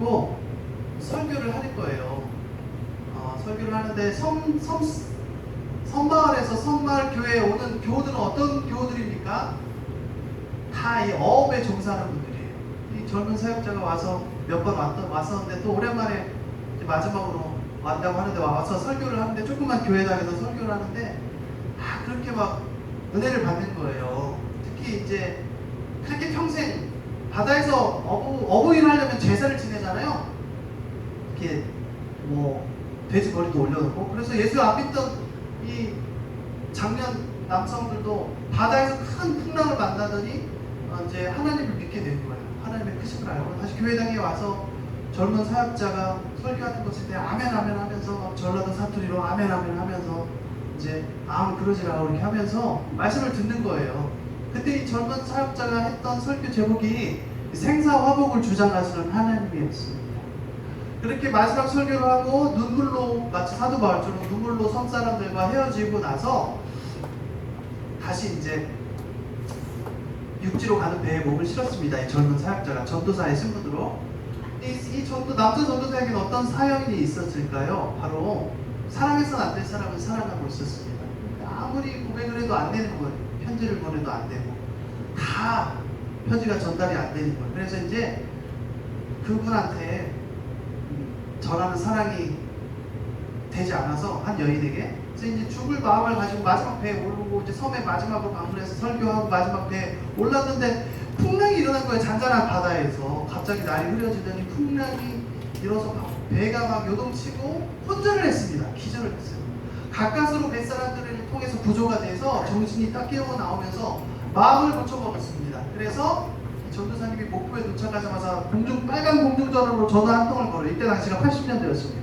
가지고 설교를 할 거예요. 설교를 하는데 섬마을에서 섬마을 교회에 오는 교우들은 어떤 교우들입니까? 다 이 어업에 종사하는 분들이에요. 이 젊은 사역자가 와서 몇 번 왔었는데 또 오랜만에 이제 마지막으로 왔다고 하는데 와서 설교를 하는데 조그만 교회당에서 설교를 하는데 그렇게 막 은혜를 받는 거예요. 특히 이제 그렇게 평생 바다에서 어부일을 하려면 제사를 지내잖아요. 이렇게 뭐 돼지 머리도 올려놓고. 그래서 예수 안 믿던 이 장년 남성들도 바다에서 큰 풍랑을 만나더니 이제 하나님을 믿게 된 거예요. 하나님의 크심을 알고 다시 교회당에 와서 젊은 사역자가 설교하는 것에 대해 아멘 아멘 하면서 전라도 사투리로 아멘 아멘 하면서 이제 그러지라 이렇게 하면서 말씀을 듣는 거예요. 그때 이 젊은 사역자가 했던 설교 제목이 생사화복을 주장하시는 하나님이었습니다. 그렇게 마지막 설교를 하고 눈물로 마치 사도 바울처럼 눈물로 섬 사람들과 헤어지고 나서 다시 이제 육지로 가는 배에 몸을 실었습니다. 이 젊은 사역자가 전도사의 신분으로. 이 남자 전도사에게는 어떤 사연이 있었을까요? 바로 사랑해서는 안 될 사람은 사랑하고 있었습니다. 아무리 고백을 해도 안 되는 거예요. 편지를 보내도 안 되고 다 편지가 전달이 안 되는 거예요. 그래서 이제 그분한테 전하는 사랑이 되지 않아서 한 여인에게 그래서 이제 죽을 마음을 가지고 마지막 배에 오르고 이제 섬에 마지막으로 방문해서 설교하고 마지막 배에 올랐는데 풍랑이 일어난 거예요. 잔잔한 바다에서 갑자기 날이 흐려지더니 풍랑이 일어서 배가 막 요동치고 혼절을 했습니다. 기절을 했어요. 가까스로 뱃사람들을 통해서 구조가 돼서 정신이 딱 깨어 나오면서 마음을 고쳐먹었습니다. 그래서 전도사님이 목포에 도착하자마자 빨간 공중전화로 전화 한 통을 걸어요. 이때 당시가 80년대였습니다.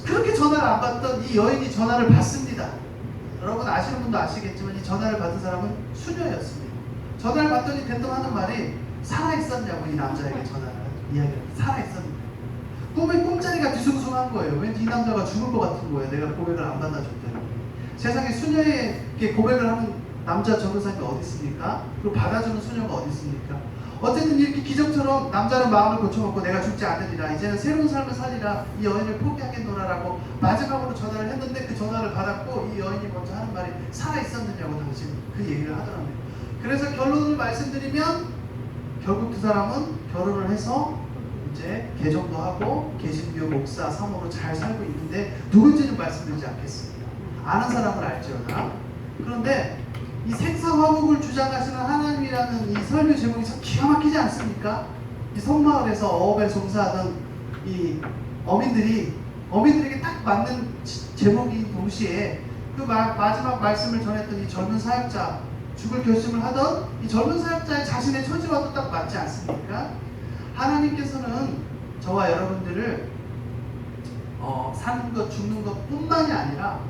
그렇게 전화를 안 받던 이 여인이 전화를 받습니다. 여러분 아시는 분도 아시겠지만 이 전화를 받은 사람은 수녀였습니다. 전화를 받더니 대뜸 하는 말이 살아있었냐고 이 남자에게 전화를 이야기를 살아있었냐고. 꿈에 꿈자리가 뒤숭숭한 거예요. 왠지 이 남자가 죽을 것 같은 거예요. 내가 고백을 안 받아줬더니. 세상에 수녀에게 고백을 하는 남자 전도사님이 어디 있습니까? 그리고 받아주는 수녀가 어디 있습니까? 어쨌든 이렇게 기적처럼 남자는 마음을 고쳐먹고 내가 죽지 않으리라 이제는 새로운 삶을 살리라 이 여인을 포기하겠노라라고 마지막으로 전화를 했는데 그 전화를 받았고 이 여인이 먼저 하는 말이 살아있었느냐고 당신 그 얘기를 하더라고요. 그래서 결론을 말씀드리면 결국 두 사람은 결혼을 해서 이제 개정도 하고 개신교 목사 사모로 잘 살고 있는데 누군지는 말씀드리지 않겠습니다. 아는 사람은 알지어다. 그런데 이 생사화복을 주장하시는 하나님이라는 이 설교 제목이 참 기가 막히지 않습니까? 이 섬마을에서 어업에 종사하던 이 어민들에게 딱 맞는 제목인 동시에 그 마지막 말씀을 전했던 이 젊은 사역자 죽을 결심을 하던 이 젊은 사역자의 자신의 처지와도 딱 맞지 않습니까? 하나님께서는 저와 여러분들을 사는 것 죽는 것 뿐만이 아니라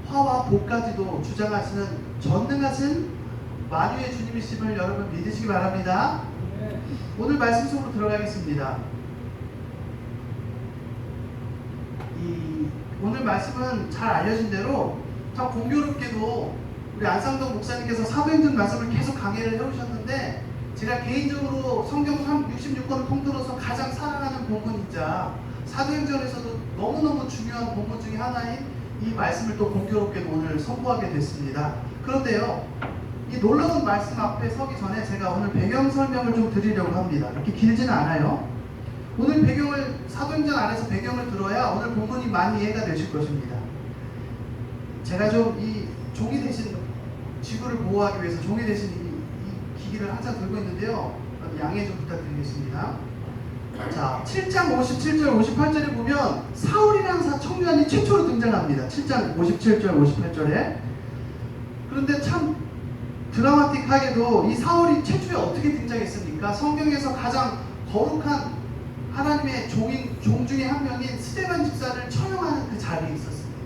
화와 복까지도 주장하시는 전능하신 만유의 주님이심을 여러분 믿으시기 바랍니다. 오늘 말씀 속으로 들어가겠습니다. 오늘 말씀은 잘 알려진 대로 참 공교롭게도 우리 안상동 목사님께서 사도행전 말씀을 계속 강의를 해오셨는데 제가 개인적으로 성경 66권을 통틀어서 가장 사랑하는 본문이자 사도행전에서도 너무너무 중요한 본문 중에 하나인 이 말씀을 또 공교롭게도 오늘 선포하게 됐습니다. 그런데요, 이 놀라운 말씀 앞에 서기 전에 제가 오늘 배경 설명을 좀 드리려고 합니다. 이렇게 길지는 않아요. 오늘 사도행전 안에서 배경을 들어야 오늘 본문이 많이 이해가 되실 것입니다. 제가 좀 이 종이 대신 지구를 보호하기 위해서 종이 대신 이 기기를 항상 들고 있는데요. 양해 좀 부탁드리겠습니다. 자, 7장 57절 58절에 보면 사울이라는 청년이 최초로 등장합니다. 7장 57절 58절에. 그런데 참 드라마틱하게도 이 사울이 최초에 어떻게 등장했습니까? 성경에서 가장 거룩한 하나님의 종 중에 한 명인 스데반 집사를 처형하는 그 자리에 있었습니다.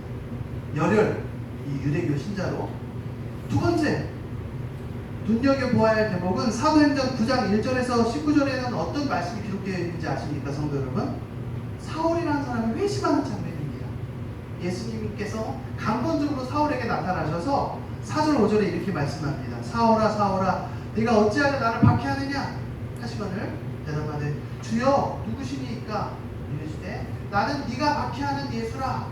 열혈, 이 유대교 신자로. 두 번째, 눈여겨보아야 할 대목은 사도행전 9장 1절에서 19절에는 어떤 말씀이 기록되어 있는지 아십니까, 성도 여러분? 사울이라는 사람이 회심하는 장면입니다. 예수님께서 강권적으로 사울에게 나타나셔서 4절 5절에 이렇게 말씀합니다. 사울아 사울아 네가 어찌하여 나를 박해하느냐 하시거늘 대답하되 주여 누구시니까 이르시되 나는 네가 박해하는 예수라.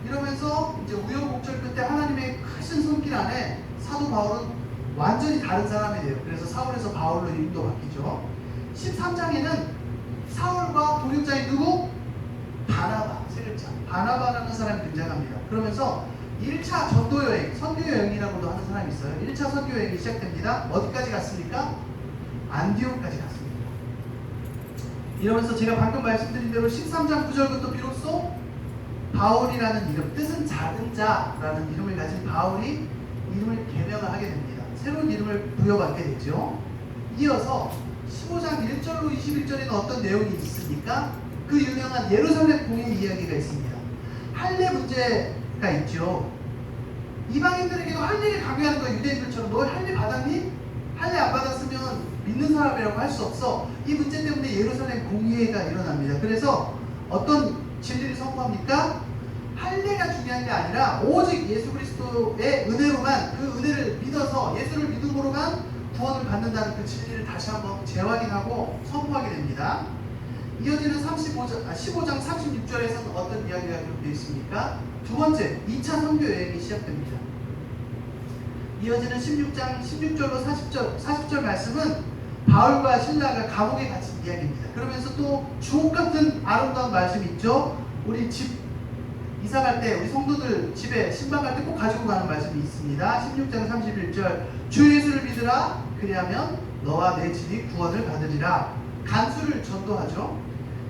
이러면서 이제 우여곡절 끝에 하나님의 크신 손길 안에 사도 바울은 완전히 다른 사람이 돼요. 그래서 사울에서 바울로 이름도 바뀌죠. 13장에는 사울과 동역자인 누구? 바나바, 세 글자 바나바라는 사람이 등장합니다. 그러면서 1차 전도여행, 선교여행이라고도 하는 사람이 있어요. 1차 선교여행이 시작됩니다. 어디까지 갔습니까? 안디옥까지 갔습니다. 이러면서 제가 방금 말씀드린 대로 13장 9절부터 비로소 바울이라는 이름, 뜻은 작은 자라는 이름을 가진 바울이 이름을 개명을 하게 됩니다. 새로운 이름을 부여받게 되죠. 이어서 15장 1절로 21절에는 어떤 내용이 있습니까? 그 유명한 예루살렘 공회 이야기가 있습니다. 할례 문제가 있죠. 이방인들에게도 할례를 강요하는 거예요. 유대인들처럼. 너 할례 받았니? 할례 안 받았으면 믿는 사람이라고 할 수 없어. 이 문제 때문에 예루살렘 공회가 일어납니다. 그래서 어떤 진리를 선포합니까? 할례가 중요한 게 아니라 오직 예수 그리스도의 은혜로만, 그 은혜를 믿어서 예수를 믿음으로만 구원을 받는다는 그 진리를 다시 한번 재확인하고 선포하게 됩니다. 이어지는 15장 36절에서는 어떤 이야기가 기록되어 있습니까? 두 번째 2차 선교 여행이 시작됩니다. 이어지는 16장 16절로 40절 말씀은 바울과 신라가 감옥에 갇힌 이야기입니다. 그러면서 또 주옥 같은 아름다운 말씀이 있죠. 우리 집 이사 갈 때, 우리 성도들 집에 신방 갈 때 꼭 가지고 가는 말씀이 있습니다. 16장 31절 주 예수를 믿으라. 그리하면 너와 내 집이 구원을 받으리라. 간수를 전도하죠.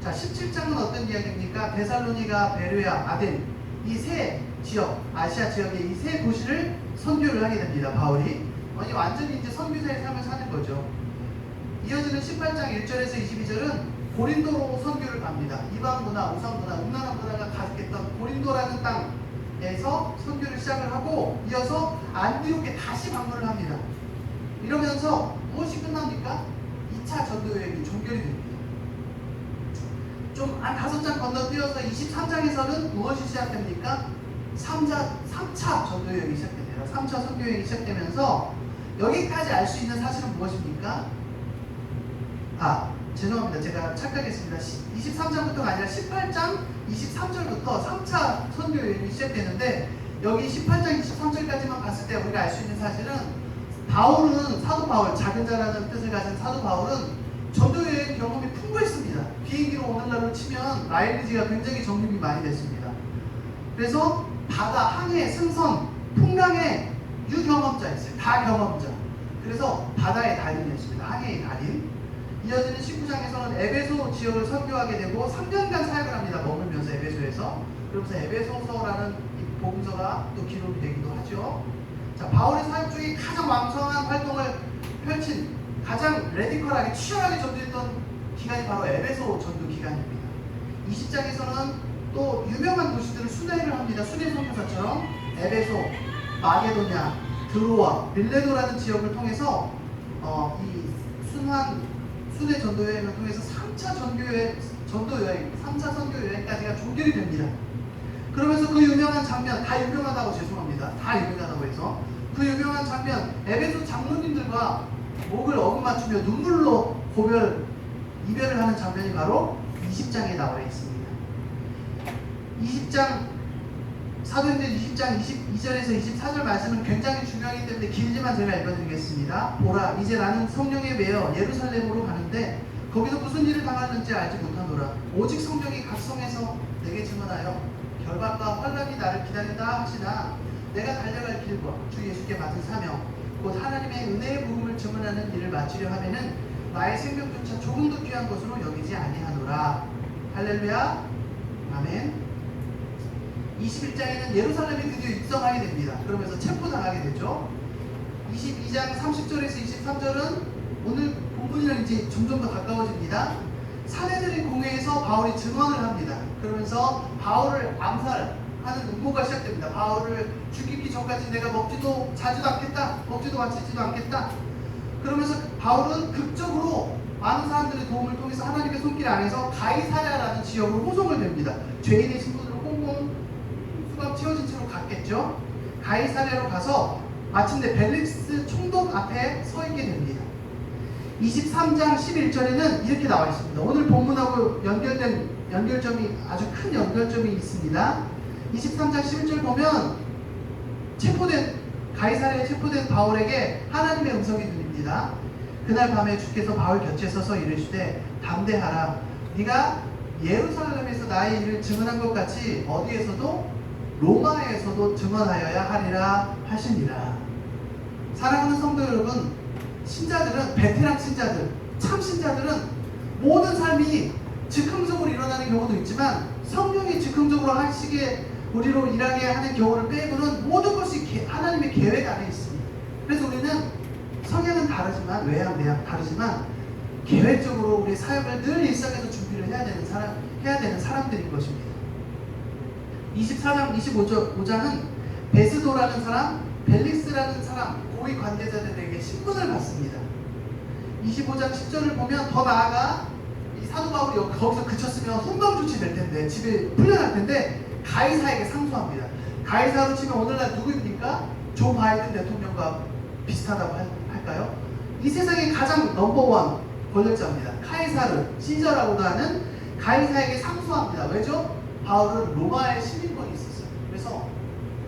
자, 17장은 어떤 이야기입니까? 데살로니가, 베레아, 아덴 이 세 지역, 아시아 지역의 이 세 도시를 선교를 하게 됩니다. 바울이 완전히 이제 선교사의 삶을 사는 거죠. 이어지는 18장 1절에서 22절은 고린도로 선교를 갑니다. 이방 문화, 우상 문화, 음란한 문화가 가득했던 고린도라는 땅에서 선교를 시작을 하고 이어서 안디옥에 다시 방문을 합니다. 이러면서 무엇이 끝납니까? 2차 전도 여행이 종결이 됩니다. 좀 한 5장 건너뛰어서 23장에서는 무엇이 시작됩니까? 3차 전도 여행이 시작됩니다. 3차 선교 여행이 시작되면서 여기까지 알 수 있는 사실은 무엇입니까? 죄송합니다. 제가 착각했습니다. 23장부터가 아니라 18장 23절부터 3차 선교 여행이 시작되는데 여기 18장 23절까지만 봤을 때 우리가 알 수 있는 사실은 바울은, 사도 바울, 작은 자라는 뜻을 가진 사도 바울은 전도 여행 경험이 풍부했습니다. 비행기로 오늘날로 치면 마일리지가 굉장히 적립이 많이 됐습니다. 그래서 바다, 항해, 승선, 풍랑의 유경험자였어요. 다 경험자. 그래서 바다의 달인이었습니다. 항해의 달인. 이어지는 19장에서는 에베소 지역을 선교하게 되고 3년간 사역을 합니다. 머물면서 에베소에서. 그러면서 에베소서라는 이 복음서가 또 기록이 되기도 하죠. 자, 바울의 사역 중에 가장 왕성한 활동을 펼친, 가장 레디컬하게 치열하게 전도했던 기간이 바로 에베소 전도 기간입니다. 20장에서는 또 유명한 도시들을 순회를 합니다. 순회 선교사처럼 에베소, 마게도냐, 드로아, 밀레도라는 지역을 통해서 이 순회 전도 여행을 통해서 3차 전도 여행, 3차 선교 여행까지가 종결이 됩니다. 그러면서 그 유명한 장면, 다 유명하다고 죄송합니다. 다 유명하다고 해서 그 유명한 장면, 에베소 장로님들과 목을 어루맞추며 눈물로 이별을 하는 장면이 바로 20장에 나와 있습니다. 20장, 사도행전 20장 22절에서 24절 말씀은 굉장히 중요하기 때문에 길지만 제가 읽어드리겠습니다. 보라, 이제 나는 성령에 매여 예루살렘으로 가는데 거기서 무슨 일을 당하는지 알지 못하노라. 오직 성령이 각 성에서 내게 증언하여 결박과 환란이 나를 기다린다 하시나 내가 달려갈 길과 주 예수께 맡은 사명 곧 하나님의 은혜의 복음을 증언하는 일을 마치려 하면은 나의 생명조차 조금도 귀한 것으로 여기지 아니하노라. 할렐루야. 아멘. 21장에는 예루살렘에 드디어 입성하게 됩니다. 그러면서 체포당하게 되죠. 22장 30절에서 23절은 오늘 본문이랑 이제 점점 더 가까워집니다. 사내들의 공회에서 바울이 증언을 합니다. 그러면서 바울을 암살하는 음모가 시작됩니다. 바울을 죽이기 전까지 내가 먹지도 자지도 않겠다, 먹지도 마시지도 않겠다. 그러면서 바울은 극적으로 많은 사람들의 도움을 통해서 하나님의 손길 안에서 가이사랴라는 지역으로 호송을 됩니다. 죄인의 신분으로 꽁꽁 수갑 채워진 채로 갔겠죠. 가이사랴로 가서 마침내 벨릭스 총독 앞에 서 있게 됩니다. 23장 11절에는 이렇게 나와 있습니다. 오늘 본문하고 연결점이 아주 큰 연결점이 있습니다. 23장 11절 보면 가이사랴에 체포된 바울에게 하나님의 음성이 들립니다. 그날 밤에 주께서 바울 곁에 서서 이르시되 담대하라. 네가 예루살렘에서 나의 일을 증언한 것 같이 어디에서도 로마에서도 증언하여야 하리라 하시니라. 사랑하는 성도 여러분, 신자들은, 베테랑 신자들, 참 신자들은 모든 삶이 즉흥적으로 일어나는 경우도 있지만 성령이 즉흥적으로 하시게 우리로 일하게 하는 경우를 빼고는 모든 것이 하나님의 계획 안에 있습니다. 그래서 우리는 성향은 다르지만, 외향, 내향 다르지만 계획적으로 우리 사역을 늘 일상에서 준비를 해야 되는 사람들인 것입니다. 24장 25장은 베스도라는 사람, 벨릭스라는 사람, 고위 관계자들에게 신분을 받습니다. 25장 10절을 보면 더 나아가 이 사도 바울이 거기서 그쳤으면 송강 조치될 텐데, 집에 풀려날 텐데 가이사에게 상소합니다. 가이사로 치면 오늘날 누구입니까? 조 바이든 대통령과 비슷하다고 할까요? 이 세상의 가장 넘버원 권력자입니다. 카이사르, 시저라고도 하는 가이사에게 상소합니다. 왜죠? 바울은 로마의 시민권이 있었어요. 그래서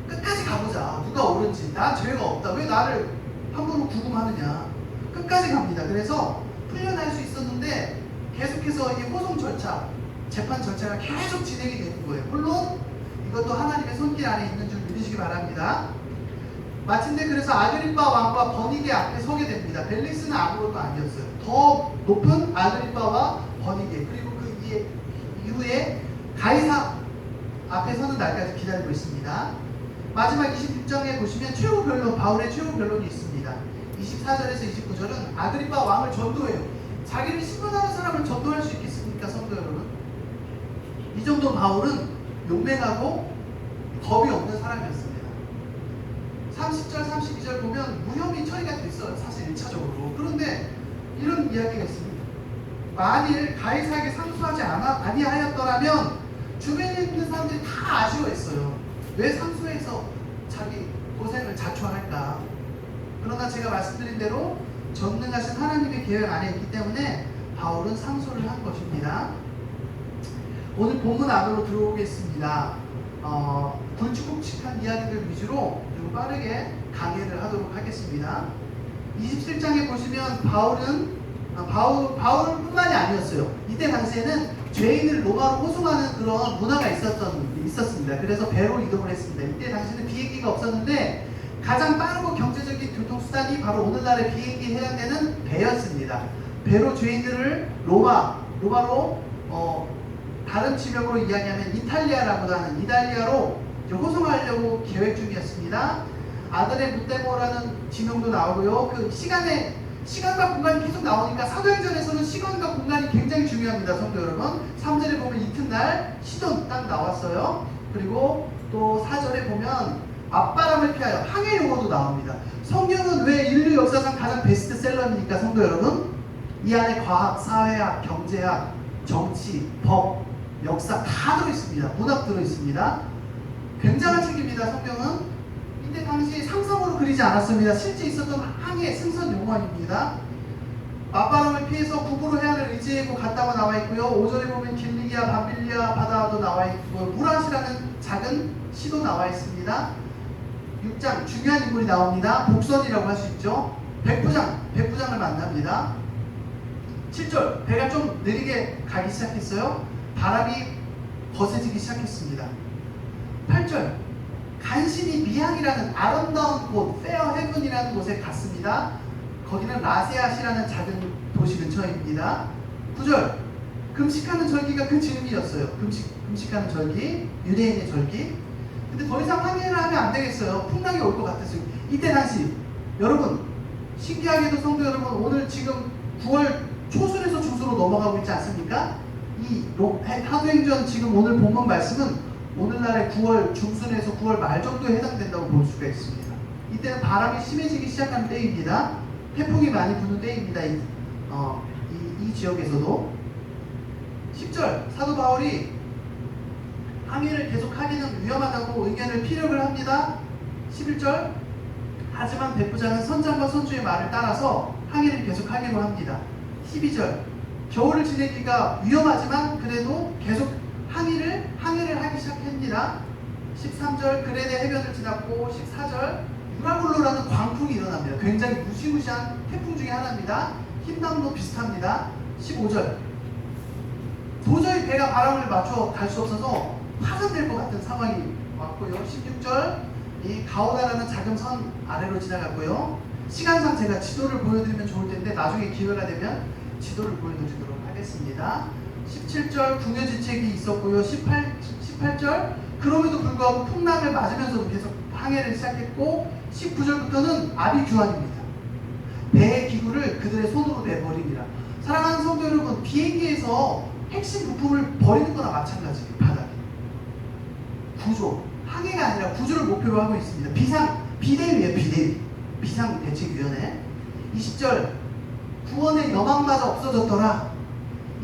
끝까지 가보자. 누가 옳은지. 난 죄가 없다. 왜 나를 함부로 구금하느냐. 끝까지 갑니다. 그래서 풀려날 수 있었는데 계속해서 이 호송 절차, 재판 절차가 계속 진행이 되는 거예요. 물론 이것도 하나님의 손길 안에 있는 줄 믿으시기 바랍니다. 마침내 그래서 아그리빠 왕과 버니게 앞에 서게 됩니다. 벨릭스는 아무것도 아니었어요. 더 높은 아그리빠와 버니게, 그리고 그 이후에 가이사 앞에 서는 날까지 기다리고 있습니다. 마지막 26장에 보시면 최후 변론, 바울의 최후 변론이 있습니다. 24절에서 29절은 아그리빠 왕을 전도해요. 자기를 신문하는 사람을 전도할 수 있겠습니까, 성도 여러분? 이 정도 바울은 용맹하고 겁이 없는 사람이었습니다. 30절, 32절 보면 무혐의 처리가 됐어요, 사실 1차적으로. 그런데 이런 이야기가 있습니다. 만일 가이사에게 상소하지 아니하였더라면 주변에 있는 사람들이 다 아쉬워했어요. 왜 상소해서 자기 고생을 자초할까? 그러나 제가 말씀드린 대로 전능하신 하나님의 계획 안에 있기 때문에 바울은 상소를 한 것입니다. 오늘 본문 안으로 들어오겠습니다. 굵직굵직한 이야기들 위주로 좀 빠르게 강의를 하도록 하겠습니다. 27장에 보시면 바울뿐만이 아니었어요. 이때 당시에는 죄인을 로마로 호송하는 그런 문화가 있었습니다. 그래서 배로 이동을 했습니다. 이때 당시에는 비행기가 없었는데 가장 빠르고 경제적인 교통수단이 바로 오늘날의 비행기에 해당되는 배였습니다. 배로 죄인들을 로마로 다른 지명으로 이야기하면 이탈리아라고도 하는 이탈리아로 호송하려고 계획 중이었습니다. 아들의 무데모라는 지명도 나오고요. 그 시간과 공간이 계속 나오니까 사도행전에서는 시간과 공간이 굉장히 중요합니다, 성도 여러분. 3절에 보면 이튿날 시돈 딱 나왔어요. 그리고 또 4절에 보면 앞바람을 피하여 항해 용어도 나옵니다. 성경은 왜 인류 역사상 가장 베스트셀러입니까, 성도 여러분? 이 안에 과학, 사회학, 경제학, 정치, 법, 역사 다 들어있습니다. 문학 들어있습니다. 굉장한 책입니다, 성경은. 이때 당시 상상으로 그리지 않았습니다. 실제 있었던 항해 승선 용어입니다. 맞바람을 피해서 북으로 해안을 의지하고 갔다고 나와 있고요. 5절에 보면 길리기아, 밤빌리아 바다도 나와 있고 무라시라는 작은 시도 나와 있습니다. 6장 중요한 인물이 나옵니다. 복선이라고 할 수 있죠. 백부장을 만납니다. 7절 배가 좀 느리게 가기 시작했어요. 바람이 거세지기 시작했습니다. 8절 간신히 미항이라는 아름다운 곳, 페어 헤븐이라는 곳에 갔습니다. 거기는 라세아시라는 작은 도시 근처입니다. 9절 금식하는 절기가 그 즈음이었어요. 금식하는 절기, 유대인의 절기. 근데 더 이상 항해를 하면 안 되겠어요. 풍랑이 올 것 같았어요. 이때 당시 여러분, 신기하게도 성도 여러분, 오늘 지금 9월 초순에서 중순으로 넘어가고 있지 않습니까? 이 사도행전 지금 오늘 본문 말씀은 오늘날의 9월 중순에서 9월 말 정도에 해당된다고 볼 수가 있습니다. 이때는 바람이 심해지기 시작한 때입니다. 태풍이 많이 부는 때입니다. 이 지역에서도. 10절 사도 바울이 항해를 계속하기는 위험하다고 의견을 피력을 합니다. 11절 하지만 백부장은 선장과 선주의 말을 따라서 항해를 계속하기로 합니다. 12절 겨울을 지내기가 위험하지만 그래도 계속 항해를 하기 시작합니다. 13절 그레네 해변을 지났고 14절 유라굴로라는 광풍이 일어납니다. 굉장히 무시무시한 태풍 중에 하나입니다. 흰남도 비슷합니다. 15절 도저히 배가 바람을 맞춰 갈 수 없어서 파산될 것 같은 상황이 왔고요. 16절 이 가오다라는 작은 선 아래로 지나갔고요. 시간상 제가 지도를 보여드리면 좋을 텐데 나중에 기회가 되면 지도를 보여드리도록 하겠습니다. 17절 궁여지책이 있었고요. 18절 그럼에도 불구하고 풍랑을 맞으면서도 계속 항해를 시작했고 19절부터는 아비규환입니다. 배의 기구를 그들의 손으로 내버립니다. 사랑하는 성도 여러분, 비행기에서 핵심 부품을 버리는 거나 마찬가지예요. 바닥에 구조, 항해가 아니라 구조를 목표로 하고 있습니다. 비대위예요. 비상대책위원회. 20절 구원의 여망마저 없어졌더라.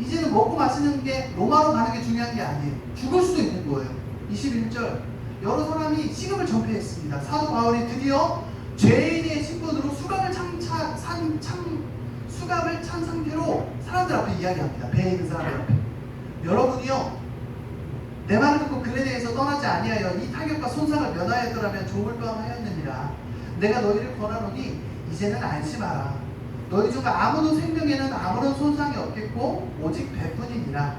이제는 먹고 마시는 게 로마로 가는 게 중요한 게 아니에요. 죽을 수도 있는 거예요. 21절 여러 사람이 시급을 전폐했습니다. 사도 바울이 드디어 죄인의 신분으로 수갑을 찬 상태로 사람들 앞에 이야기합니다. 배에 있는 사람들 앞에 여러분이요 내 말을 듣고 그레네에서 떠나지 아니하여 이 타격과 손상을 면하였더라면 좋을 뻔하였느니라. 내가 너희를 권하노니 이제는 안심하라. 너희 중 아무도 생명에는 아무런 손상이 없겠고 오직 배뿐이니라.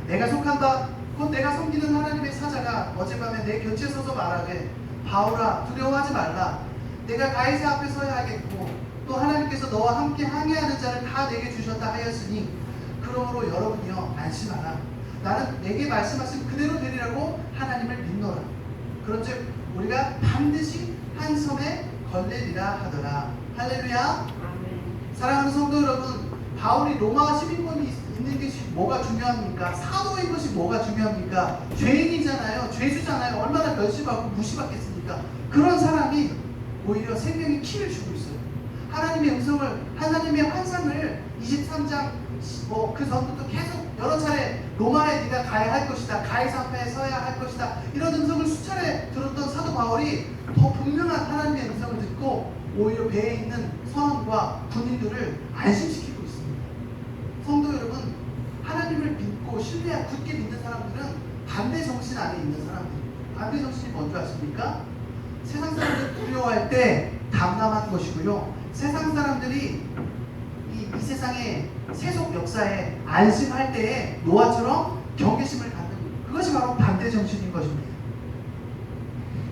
내가 속한 바 곧 내가 섬기는 하나님의 사자가 어젯밤에 내 곁에 서서 말하되 바울아 두려워하지 말라. 내가 가이사 앞에 서야 하겠고 또 하나님께서 너와 함께 항해하는 자를 다 내게 주셨다 하였으니 그러므로 여러분이여 안심하라. 나는 내게 말씀하신 그대로 되리라고 하나님을 믿노라. 그런즉 우리가 반드시 한 섬에 걸리리라 하더라. 할렐루야. 사랑하는 성도 여러분, 바울이 로마 시민권이 있는 것이 뭐가 중요합니까? 사도인 것이 뭐가 중요합니까? 죄인이잖아요. 죄수잖아요. 얼마나 멸시받고 무시받겠습니까? 그런 사람이 오히려 생명의 키를 주고 있어요. 하나님의 음성을, 하나님의 환상을 23장 그 전부터 계속 여러 차례 로마에 네가 가야 할 것이다. 가이사 앞에 서야 할 것이다. 이런 음성을 수차례 들었던 사도 바울이 더 분명한 하나님의 음성을 듣고 오히려 배에 있는 선원과 군인들을 안심시키고 있습니다. 성도 여러분, 하나님을 믿고 신뢰하고 굳게 믿는 사람들은 반대 정신 안에 있는 사람들입니다. 반대 정신이 뭔지 아십니까? 세상 사람들이 두려워할 때 담담한 것이고요. 세상 사람들이 이 세상의 세속 역사에 안심할 때에 노아처럼 경계심을 갖는 것, 그것이 바로 반대 정신인 것입니다.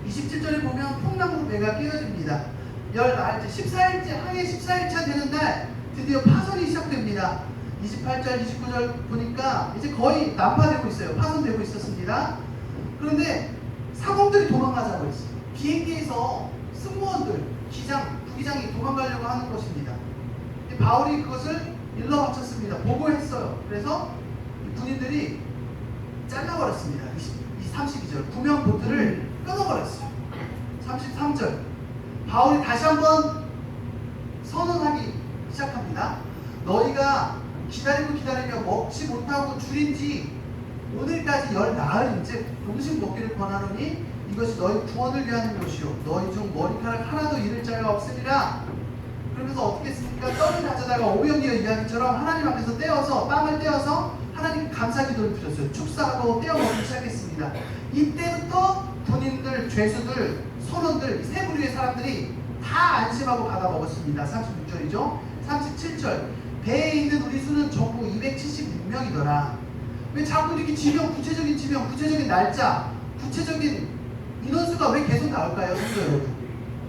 27절에 보면 풍랑으로 배가 깨어집니다. 14일째 항해 14일차 되는 날 드디어 파손이 시작됩니다. 28절 29절 보니까 이제 거의 난파되고 있어요. 파손되고 있었습니다. 그런데 상공들이 도망가자고 했어요. 비행기에서 승무원들, 부기장이 도망가려고 하는 것입니다. 바울이 그것을 일러 바쳤습니다. 보고했어요. 그래서 군인들이 잘라버렸습니다. 32절 구명 보트를 끊어버렸어요. 33절 바울이 다시 한번 선언하기 시작합니다. 너희가 기다리며 먹지 못하고 줄인 지 오늘까지 10나흘인즉 음식 먹기를 권하노니 이것이 너희 구원을 위하는 것이요 너희 중 머리카락 하나도 잃을 자가 없으리라. 그러면서 어떻게 했습니까? 떡을 가져다가 오병이어 이야기처럼 하나님 앞에서 빵을 떼어서 하나님 감사 기도를 드렸어요. 축사하고 떼어 먹기 시작했습니다. 이때부터 군인들, 죄수들, 선원들, 세 부류의 사람들이 다 안심하고 받아 먹었습니다. 36절이죠. 37절 배에 있는 우리 수는 전부 276명이더라. 왜 자꾸 이렇게 구체적인 지명, 구체적인 날짜, 구체적인 인원수가 왜 계속 나올까요? 성도 여러분,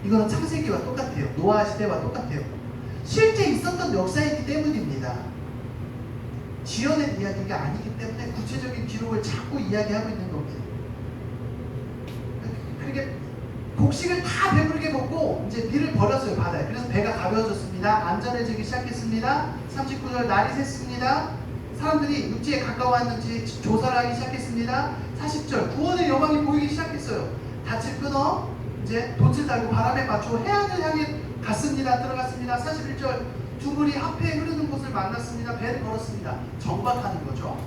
이거는 창세기와 똑같아요. 노아 시대와 똑같아요. 실제 있었던 역사이기 때문입니다. 지어낸 이야기가 아니기 때문에 구체적인 기록을 자꾸 이야기하고 있는 겁니다. 그렇게 곡식을 다 배부르게 먹고 이제 밀을 버렸어요, 바다에. 그래서 배가 가벼워졌습니다. 안전해지기 시작했습니다. 39절 날이 샜습니다. 사람들이 육지에 가까워왔는지 조사를 하기 시작했습니다. 40절 구원의 여망이 보이기 시작했어요. 닻을 끊어 이제 돛을 달고 바람에 맞춰 해안을 향해 갔습니다. 들어갔습니다. 41절 두 물이 합해 흐르는 곳을 만났습니다. 배를 걸었습니다. 정박하는 거죠.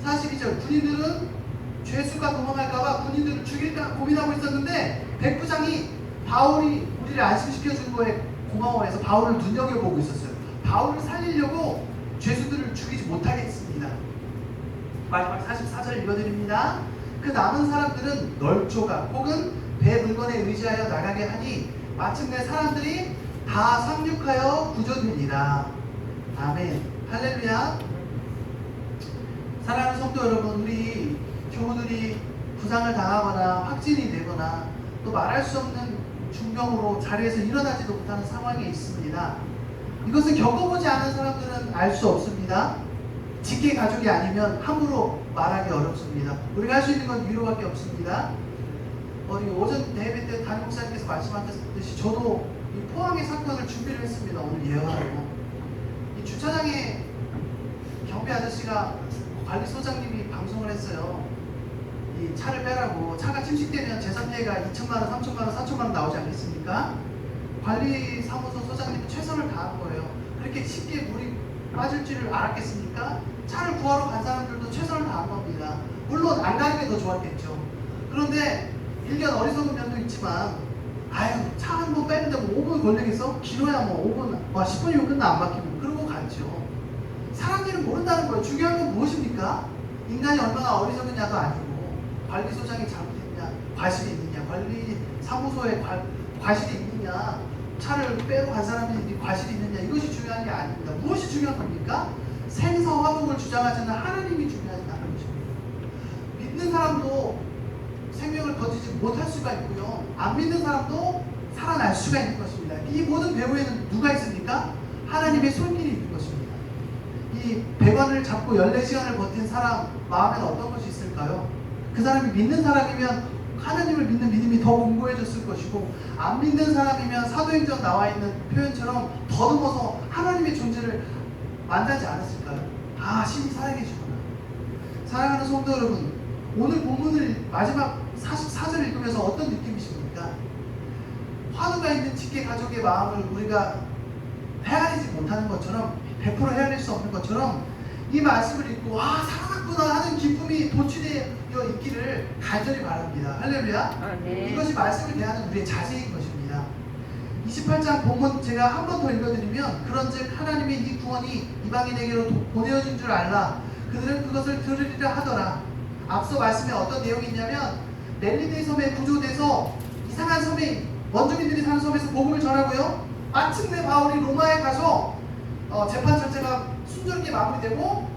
42절 군인들은 죄수가 도망갈까봐 군인들을 죽일까 고민하고 있었는데 백부장이 바울이 우리를 안심시켜준 거에 고마워해서 바울을 눈여겨보고 있었어요. 바울을 살리려고 죄수들을 죽이지 못하게 했습니다. 마지막 44절 읽어드립니다. 그 남은 사람들은 널조각 혹은 배 물건에 의지하여 나가게 하니 마침내 사람들이 다 상륙하여 구조되니라. 아멘. 할렐루야. 사랑하는 성도 여러분, 우리 교우들이 부상을 당하거나 확진이 되거나 또 말할 수 없는 중병으로 자리에서 일어나지도 못하는 상황에 있습니다. 이것을 겪어보지 않은 사람들은 알 수 없습니다. 직계 가족이 아니면 함부로 말하기 어렵습니다. 우리가 할 수 있는 건 위로밖에 없습니다. 우리 오전 예배 때 담임 목사님께서 말씀하셨듯이 저도 이 포항의 사건을 준비를 했습니다. 오늘 예언하고 이 주차장에 경비 아저씨가 관리소장님이 방송을 했어요. 이 차를 빼라고. 차가 침식되면 재산피해가 2천만원, 3천만원, 4천만원 나오지 않겠습니까? 관리사무소 소장님은 최선을 다한 거예요. 그렇게 쉽게 물이 빠질 줄을 알았겠습니까? 차를 구하러 간 사람들도 최선을 다한 겁니다. 물론 안 가는 게 더 좋았겠죠. 그런데 일견 어리석은 면도 있지만 차 한 번 빼는데 뭐 5분 걸리겠어? 길어야 뭐 5분, 10분이면 끝나 안 막히면. 그러고 갔죠. 사람들은 모른다는 거예요. 중요한 건 무엇입니까? 인간이 얼마나 어리석느냐도 아니고 관리소장이 잘못했냐, 과실이 있느냐, 관리사무소에 과실이 있느냐, 차를 빼고 간 사람이 과실이 있느냐, 이것이 중요한 게 아닙니다. 무엇이 중요한 겁니까? 생사화복을 주장하시는 하나님이 중요하다는 것입니다. 믿는 사람도 생명을 거두지 못할 수가 있고요, 안 믿는 사람도 살아날 수가 있는 것입니다. 이 모든 배후에는 누가 있습니까? 하나님의 손길이 있는 것입니다. 이 100원을 잡고 14시간을 버틴 사람 마음에는 어떤 것이 있을까요? 그 사람이 믿는 사람이면 하나님을 믿는 믿음이 더 공고해졌을 것이고, 안 믿는 사람이면 사도행전 나와 있는 표현처럼 더듬어서 하나님의 존재를 만나지 않았을까요? 신이 살아계시구나. 사랑하는 성도 여러분, 오늘 본문을 마지막 44절 읽으면서 어떤 느낌이십니까? 화두가 있는 직계 가족의 마음을 우리가 헤아리지 못하는 것처럼, 100% 헤아릴 수 없는 것처럼 이 말씀을 읽고 살아났구나 하는 기쁨이 도취되어 있기를 간절히 바랍니다. 할렐루야. 네. 이것이 말씀을 대하는 우리의 자세인 것입니다. 28장 본문 제가 한 번 더 읽어드리면, 그런즉 하나님의 이 구원이 이방인에게로 보내어진 줄 알라. 그들은 그것을 들으리라 하더라. 앞서 말씀에 어떤 내용이 있냐면, 멜리네 섬에 구조돼서 이상한 섬에, 원주민들이 사는 섬에서 복음을 전하고요, 마침내 바울이 로마에 가서 재판 절차가 순조롭게 마무리되고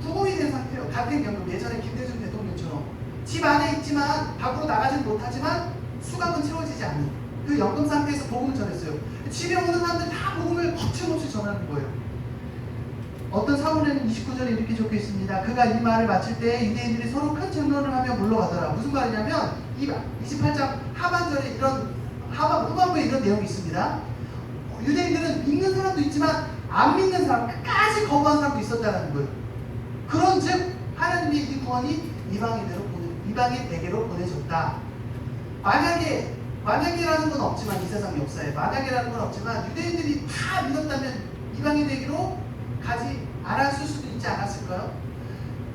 구금이 된 상태예요. 같은 경우 예전에 김대중 대통령처럼 집 안에 있지만 밖으로 나가지는 못하지만 수갑은 채워지지 않는 그 연금 상태에서 복음을 전했어요. 집에 오는 사람들 다 복음을 거침없이 전하는 거예요. 어떤 사본에는 29절에 이렇게 적혀 있습니다. 그가 이 말을 마칠 때 유대인들이 서로 큰争論을 하며 물러가더라. 무슨 말이냐면, 이 28장 하반절에 후반부에 이런 내용이 있습니다. 유대인들은 믿는 사람도 있지만 안 믿는 사람, 끝까지 거부한 사람도 있었다는 거예요. 그런즉 하나님의 이 구원이 이방인에게로 보내졌다. 만약에라는 건 없지만, 이 세상 역사에 만약에라는 건 없지만 유대인들이 다 믿었다면 이방인에게로 가지 않았을 수도 있지 않았을까요?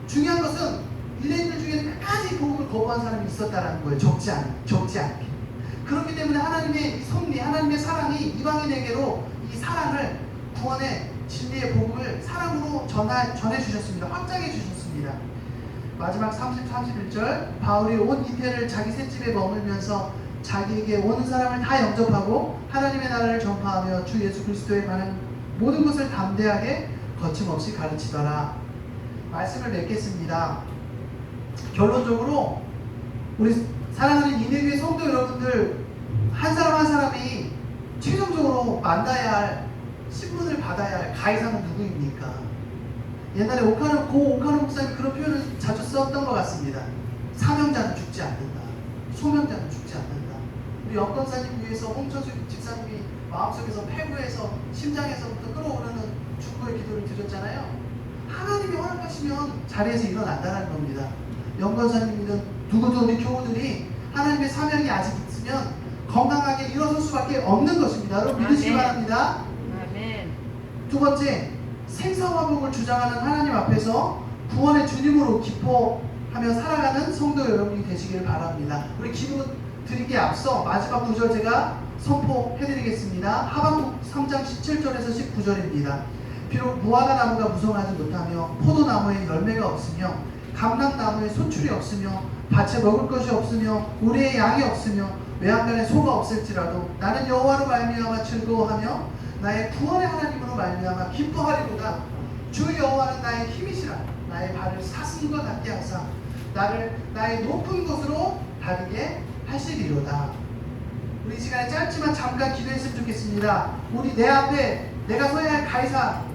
중요한 것은 유대인들 중에는 끝까지 복음을 거부한 사람이 있었다는 거예요. 적지 않게. 그렇기 때문에 하나님의 이 섭리, 하나님의 사랑이 이방인에게로 이 사랑을, 구원의 진리의 복음을 사랑으로 전해 주셨습니다. 확장해 주셨습니다. 마지막 31절, 바울이 온 이태를 자기 셋집에 머물면서 자기에게 오는 사람을 다 영접하고 하나님의 나라를 전파하며 주 예수 그리스도에 관한 모든 것을 담대하게 거침없이 가르치더라. 말씀을 맺겠습니다. 결론적으로 우리 사랑하는 이내교의 성도 여러분들, 한 사람 한 사람이 최종적으로 만나야 할, 신분을 받아야 할 가이사는 누구입니까? 옛날에 오카노 목사님이 그런 표현을 자주 썼던 것 같습니다. 사명자는 죽지 않는다. 소명자는 죽지 않는다. 우리 영권사님 위해서 홍천수 집사님이 마음속에서, 폐부에서, 심장에서부터 끌어오르는 중보의 기도를 드렸잖아요. 하나님이 허락하시면 자리에서 일어난다는 겁니다. 영권사님이든 누구든 우리 교우들이 하나님의 사명이 아직 있으면 건강하게 일어설 수밖에 없는 것입니다. 여러분 믿으시기 바랍니다. 두 번째, 생사화복을 주장하는 하나님 앞에서 구원의 주님으로 기뻐하며 살아가는 성도 여러분이 되시기를 바랍니다. 우리 기도 드리기에 앞서 마지막 구절 제가 선포해드리겠습니다. 하박국 3장 17절에서 19절입니다. 비록 무화과 나무가 무성하지 못하며 포도나무에 열매가 없으며 감람나무에 소출이 없으며 밭에 먹을 것이 없으며 우리의 양이 없으며 외양간에 소가 없을지라도 나는 여호와로 말미암아 즐거워하며 나의 구원의 하나님으로 말미암아 기뻐하리로다. 주 여호와는 나의 힘이시라. 나의 발을 사슴과 같게 하사 나를 나의 높은 곳으로 다니게 하시리로다. 우리 이 시간에 짧지만 잠깐 기도했으면 좋겠습니다. 우리 내 앞에 내가 서야 할 가이사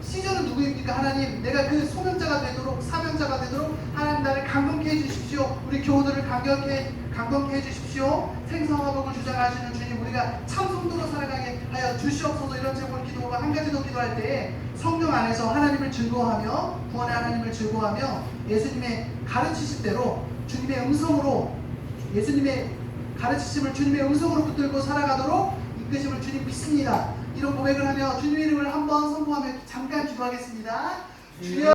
시저는 누구입니까? 하나님, 내가 그 소명자가 되도록, 사명자가 되도록 하나님 나를 강건케 해주십시오. 우리 교우들을 강건케 해주십시오. 생사화복을 주장하시는 주님, 우리가 참 성도로 살아가게 하여 주시옵소서. 이런 제목을 기도하고 한 가지 더 기도할 때에 성령 안에서 하나님을 즐거워하며 구원의 하나님을 즐거워하며 예수님의 가르치심대로 주님의 음성으로 예수님의 가르치심을 주님의 음성으로 붙들고 살아가도록 이끄심을 주님 믿습니다. 이런 고백을 하며 주님의 이름을 한번 선포하며 잠깐 기도하겠습니다. 주여